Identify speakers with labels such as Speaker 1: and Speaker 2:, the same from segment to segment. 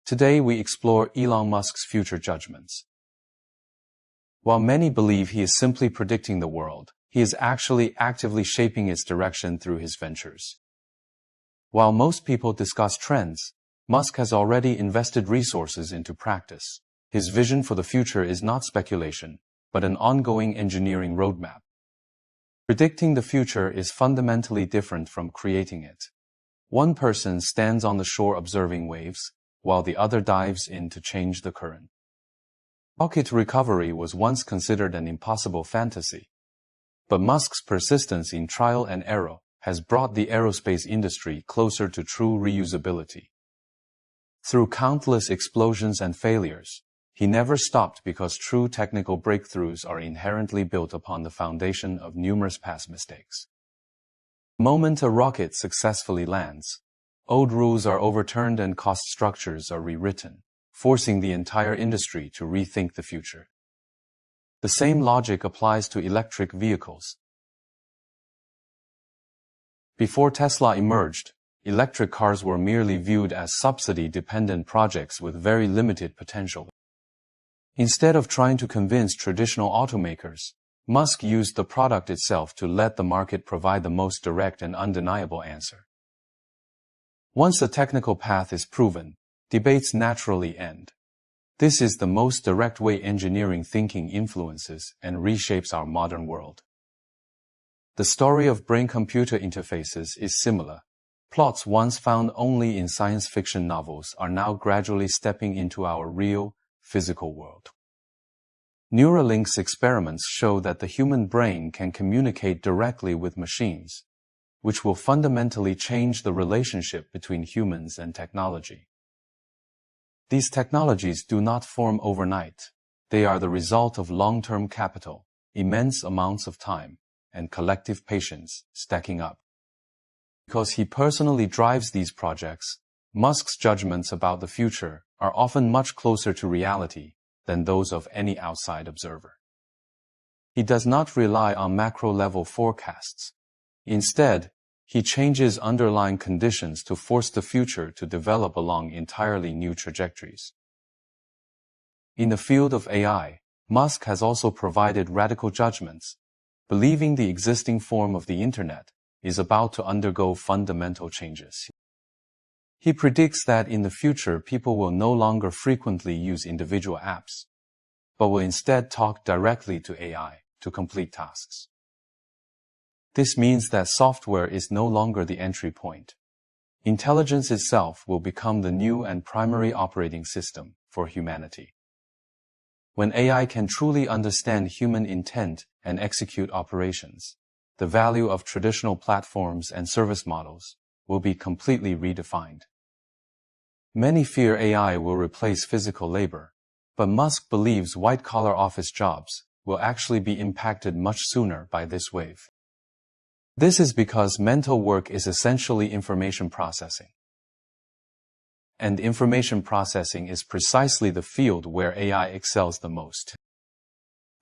Speaker 1: Today we explore Elon Musk's future judgments. While many believe he is simply predicting the world, he is actually actively shaping its direction through his ventures. While most people discuss trends, Musk has already invested resources into practice. His vision for the future is not speculation, but an ongoing engineering roadmap. Predicting the future is fundamentally different from creating it. One person stands on the shore observing waves, while the other dives in to change the current. Rocket recovery was once considered an impossible fantasy. But Musk's persistence in trial and error has brought the aerospace industry closer to true reusability. Through countless explosions and failures, he never stopped because true technical breakthroughs are inherently built upon the foundation of numerous past mistakes. The moment a rocket successfully lands, old rules are overturned and cost structures are rewritten, forcing the entire industry to rethink the future. The same logic applies to electric vehicles. Before Tesla emerged, electric cars were merely viewed as subsidy-dependent projects with very limited potential. Instead of trying to convince traditional automakers, Musk used the product itself to let the market provide the most direct and undeniable answer. Once a technical path is proven, debates naturally end. This is the most direct way engineering thinking influences and reshapes our modern world. The story of brain-computer interfaces is similar. Plots once found only in science fiction novels are now gradually stepping into our real, physical world. Neuralink's experiments show that the human brain can communicate directly with machines, which will fundamentally change the relationship between humans and technology. These technologies do not form overnight. They are the result of long-term capital, immense amounts of time, and collective patience stacking up. Because he personally drives these projects, Musk's judgments about the future are often much closer to reality than those of any outside observer. He does not rely on macro-level forecasts. Instead, he changes underlying conditions to force the future to develop along entirely new trajectories. In the field of AI, Musk has also provided radical judgments, believing the existing form of the Internet is about to undergo fundamental changes. He predicts that in the future people will no longer frequently use individual apps, but will instead talk directly to AI to complete tasks. This means that software is no longer the entry point. Intelligence itself will become the new and primary operating system for humanity. When AI can truly understand human intent and execute operations, the value of traditional platforms and service models will be completely redefined. Many fear AI will replace physical labor, but Musk believes white-collar office jobs will actually be impacted much sooner by this wave. This is because mental work is essentially information processing. And information processing is precisely the field where AI excels the most.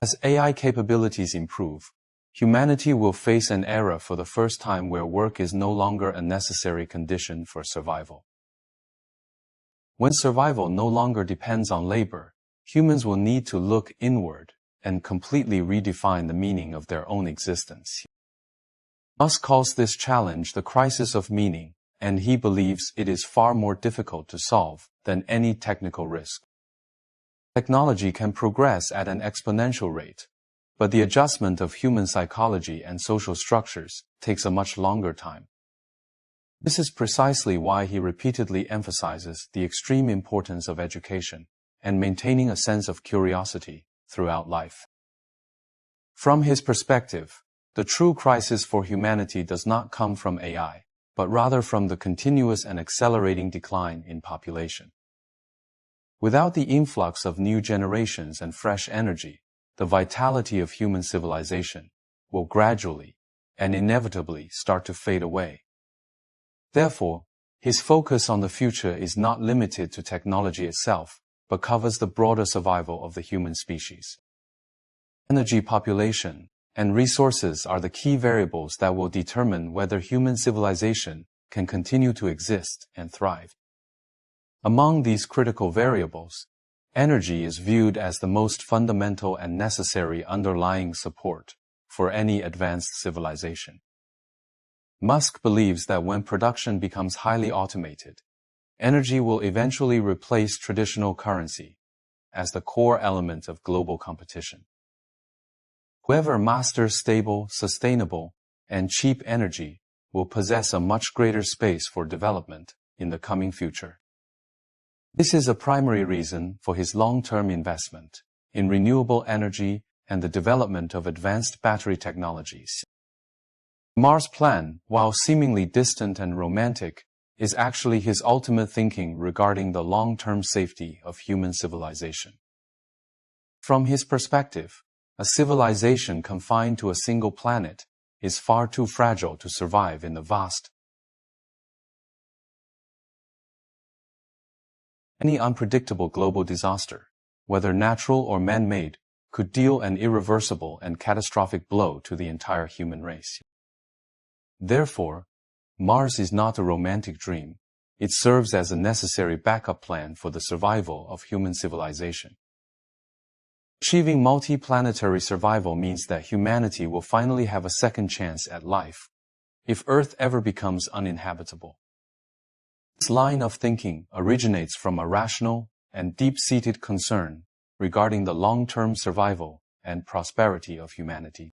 Speaker 1: As AI capabilities improve, humanity will face an era for the first time where work is no longer a necessary condition for survival. When survival no longer depends on labor, humans will need to look inward and completely redefine the meaning of their own existence. Musk calls this challenge the crisis of meaning, and he believes it is far more difficult to solve than any technical risk. Technology can progress at an exponential rate, but the adjustment of human psychology and social structures takes a much longer time. This is precisely why he repeatedly emphasizes the extreme importance of education and maintaining a sense of curiosity throughout life. From his perspective, the true crisis for humanity does not come from AI, but rather from the continuous and accelerating decline in population. Without the influx of new generations and fresh energy, the vitality of human civilization will gradually and inevitably start to fade away. Therefore, his focus on the future is not limited to technology itself, but covers the broader survival of the human species. Energy, population, and resources are the key variables that will determine whether human civilization can continue to exist and thrive. Among these critical variables, energy is viewed as the most fundamental and necessary underlying support for any advanced civilization. Musk believes that when production becomes highly automated, energy will eventually replace traditional currency as the core element of global competition. Whoever masters stable, sustainable, and cheap energy will possess a much greater space for development in the coming future. This is a primary reason for his long-term investment in renewable energy and the development of advanced battery technologies. The Mars plan, while seemingly distant and romantic, is actually his ultimate thinking regarding the long-term safety of human civilization. From his perspective, a civilization confined to a single planet is far too fragile to survive in the vast. Any unpredictable global disaster, whether natural or man-made, could deal an irreversible and catastrophic blow to the entire human race. Therefore, Mars is not a romantic dream. It serves as a necessary backup plan for the survival of human civilization. Achieving multi-planetary survival means that humanity will finally have a second chance at life, if Earth ever becomes uninhabitable. This line of thinking originates from a rational and deep-seated concern regarding the long-term survival and prosperity of humanity.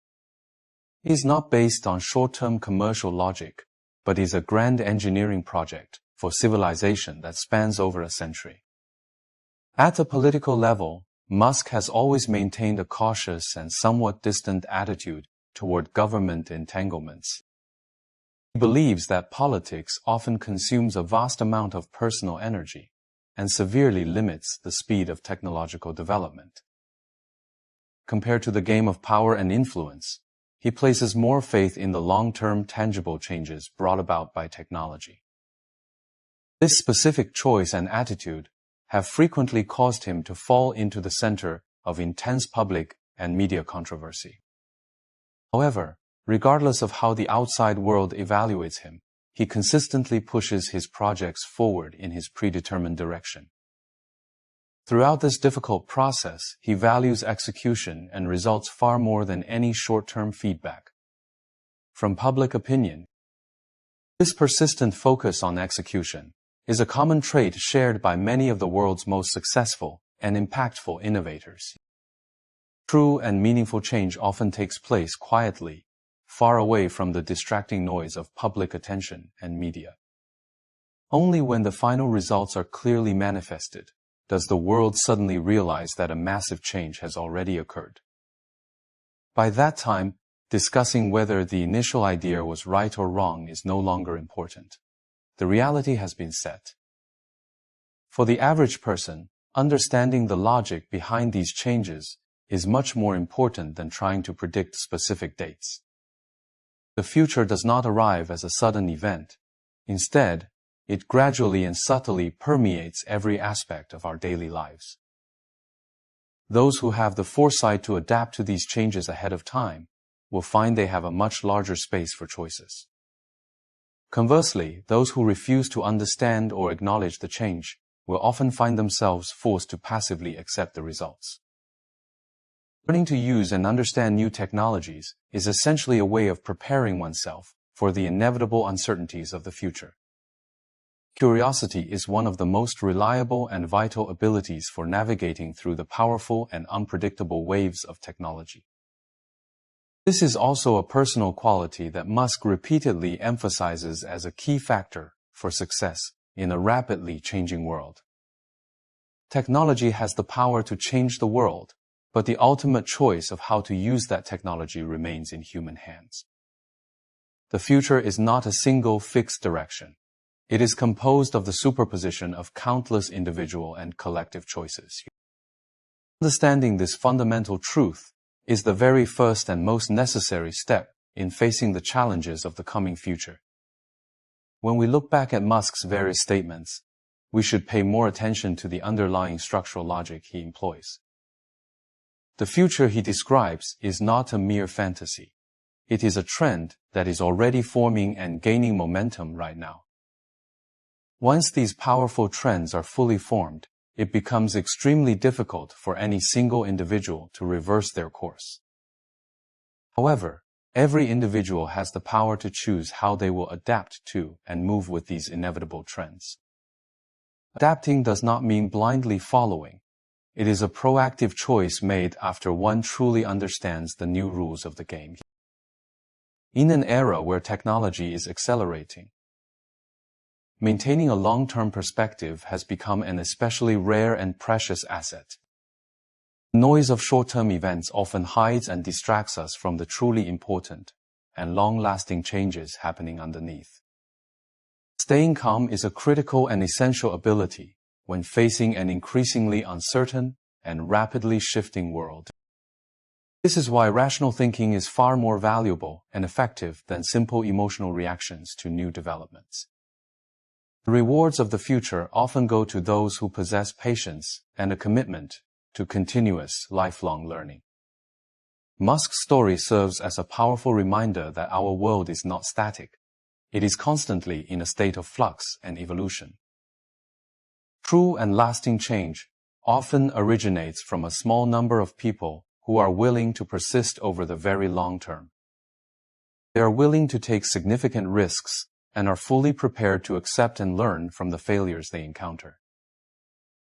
Speaker 1: It is not based on short-term commercial logic, but is a grand engineering project for civilization that spans over a century. At a political level, Musk has always maintained a cautious and somewhat distant attitude toward government entanglements. He believes that politics often consumes a vast amount of personal energy and severely limits the speed of technological development. Compared to the game of power and influence, he places more faith in the long-term tangible changes brought about by technology. This specific choice and attitude have frequently caused him to fall into the center of intense public and media controversy. However, regardless of how the outside world evaluates him, he consistently pushes his projects forward in his predetermined direction. Throughout this difficult process, he values execution and results far more than any short-term feedback from public opinion. This persistent focus on execution is a common trait shared by many of the world's most successful and impactful innovators. True and meaningful change often takes place quietly, far away from the distracting noise of public attention and media. Only when the final results are clearly manifested does the world suddenly realize that a massive change has already occurred. By that time, discussing whether the initial idea was right or wrong is no longer important. The reality has been set. For the average person, understanding the logic behind these changes is much more important than trying to predict specific dates. The future does not arrive as a sudden event. Instead, it gradually and subtly permeates every aspect of our daily lives. Those who have the foresight to adapt to these changes ahead of time will find they have a much larger space for choices. Conversely, those who refuse to understand or acknowledge the change will often find themselves forced to passively accept the results. Learning to use and understand new technologies is essentially a way of preparing oneself for the inevitable uncertainties of the future. Curiosity is one of the most reliable and vital abilities for navigating through the powerful and unpredictable waves of technology. This is also a personal quality that Musk repeatedly emphasizes as a key factor for success in a rapidly changing world. Technology has the power to change the world, but the ultimate choice of how to use that technology remains in human hands. The future is not a single fixed direction. It is composed of the superposition of countless individual and collective choices. Understanding this fundamental truth is the very first and most necessary step in facing the challenges of the coming future. When we look back at Musk's various statements, we should pay more attention to the underlying structural logic he employs. The future he describes is not a mere fantasy. It is a trend that is already forming and gaining momentum right now. Once these powerful trends are fully formed, it becomes extremely difficult for any single individual to reverse their course. However, every individual has the power to choose how they will adapt to and move with these inevitable trends. Adapting does not mean blindly following. It is a proactive choice made after one truly understands the new rules of the game. In an era where technology is accelerating, maintaining a long-term perspective has become an especially rare and precious asset. The noise of short-term events often hides and distracts us from the truly important and long-lasting changes happening underneath. Staying calm is a critical and essential ability when facing an increasingly uncertain and rapidly shifting world. This is why rational thinking is far more valuable and effective than simple emotional reactions to new developments. The rewards of the future often go to those who possess patience and a commitment to continuous, lifelong learning. Musk's story serves as a powerful reminder that our world is not static. It is constantly in a state of flux and evolution. True and lasting change often originates from a small number of people who are willing to persist over the very long term. They are willing to take significant risks and are fully prepared to accept and learn from the failures they encounter.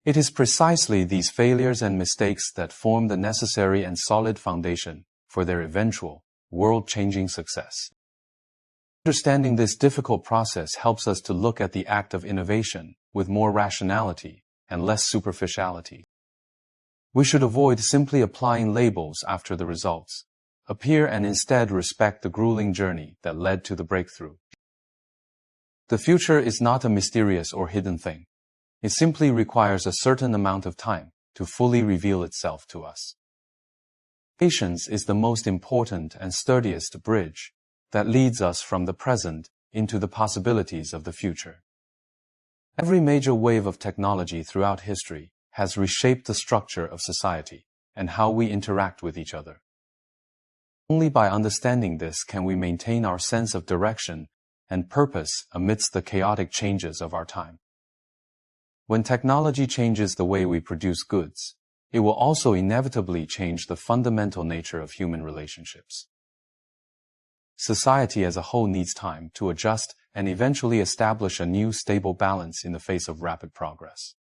Speaker 1: It is precisely these failures and mistakes that form the necessary and solid foundation for their eventual, world-changing success. Understanding this difficult process helps us to look at the act of innovation with more rationality and less superficiality. We should avoid simply applying labels after the results appear and instead respect the grueling journey that led to the breakthrough. The future is not a mysterious or hidden thing. It simply requires a certain amount of time to fully reveal itself to us. Patience is the most important and sturdiest bridge that leads us from the present into the possibilities of the future. Every major wave of technology throughout history has reshaped the structure of society and how we interact with each other. Only by understanding this can we maintain our sense of direction and purpose amidst the chaotic changes of our time. When technology changes the way we produce goods, it will also inevitably change the fundamental nature of human relationships. Society as a whole needs time to adjust and eventually establish a new stable balance in the face of rapid progress.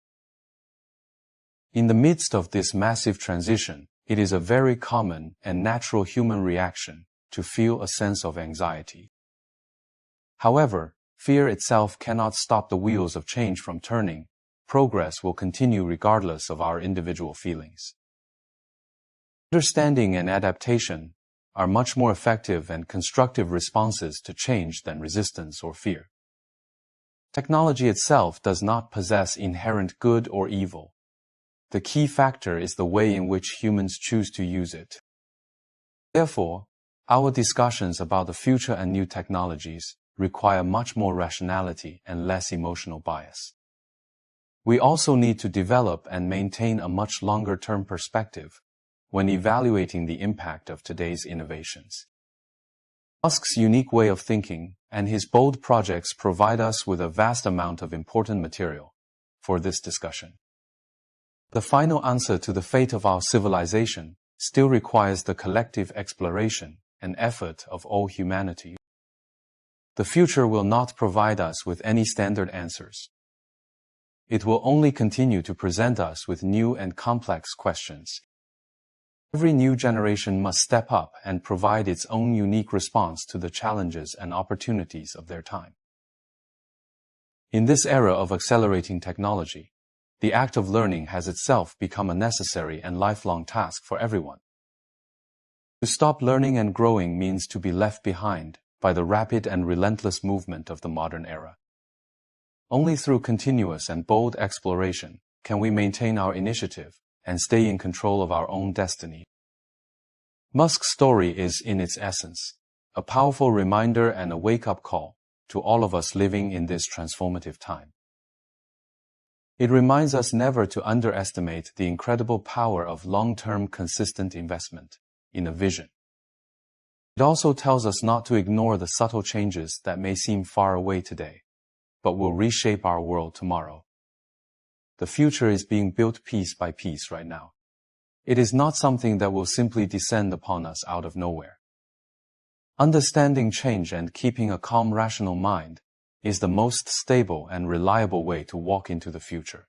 Speaker 1: In the midst of this massive transition, it is a very common and natural human reaction to feel a sense of anxiety. However, fear itself cannot stop the wheels of change from turning. Progress will continue regardless of our individual feelings. Understanding and adaptation are much more effective and constructive responses to change than resistance or fear. Technology itself does not possess inherent good or evil. The key factor is the way in which humans choose to use it. Therefore, our discussions about the future and new technologies require much more rationality and less emotional bias. We also need to develop and maintain a much longer-term perspective when evaluating the impact of today's innovations. Musk's unique way of thinking and his bold projects provide us with a vast amount of important material for this discussion. The final answer to the fate of our civilization still requires the collective exploration and effort of all humanity. The future will not provide us with any standard answers. It will only continue to present us with new and complex questions. Every new generation must step up and provide its own unique response to the challenges and opportunities of their time. In this era of accelerating technology, the act of learning has itself become a necessary and lifelong task for everyone. To stop learning and growing means to be left behind by the rapid and relentless movement of the modern era. Only through continuous and bold exploration can we maintain our initiative and stay in control of our own destiny. Musk's story is, in its essence, a powerful reminder and a wake-up call to all of us living in this transformative time. It reminds us never to underestimate the incredible power of long-term consistent investment in a vision. It also tells us not to ignore the subtle changes that may seem far away today, but will reshape our world tomorrow. The future is being built piece by piece right now. It is not something that will simply descend upon us out of nowhere. Understanding change and keeping a calm, rational mind is the most stable and reliable way to walk into the future.